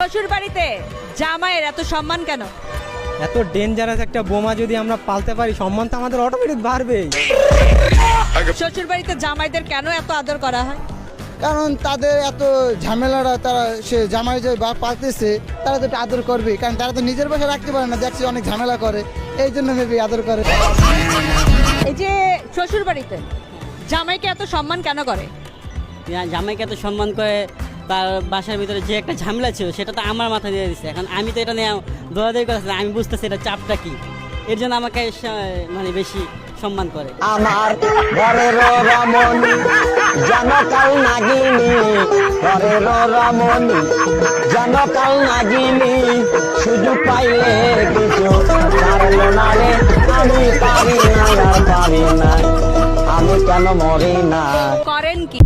শ্বশুর বাড়িতে জামাইয়ের এত সম্মান কেন? এত ডেঞ্জারাস একটা বোমা যদি আমরা পালতে পারি, সম্মান তো আমাদের অটোমেটিক বাড়বে। শ্বশুর বাড়িতে জামাইদের কেন এত আদর করা হয়? কারণ তাদের এত ঝামেলাটা, তারা সে জামাই যে বা পালতেছে তারা তো একটু আদর করবে, কারণ তারা তো নিজের বাসায় রাখতে পারে না, দেখছি অনেক ঝামেলা করে, এই জন্য মেবি আদর করে। এই যে শ্বশুর বাড়িতে জামাইকে এত সম্মান কেন করে? জামাইকে এত সম্মান করে, তার বাসার ভিতরে যে একটা ঝামেলা ছিল সেটা তো আমার মাথা দিয়ে দিচ্ছে। এখন আমি তো এটা নিয়ে দৌড়াদৌড়ি করতেছি, আমি বুঝতেছি এটা চাপটা কি, এর জন্য আমাকে মানে বেশি সম্মান করে। আমার ঘরের রমণী জনকাল নাগিনী, ঘরের রমণী জনকাল নাগিনী, সুযোগ পাইলে কিছু ছাড়লো না রে, আমি পারি না আর পারি না, আমি কেন মরি না। করেন কি?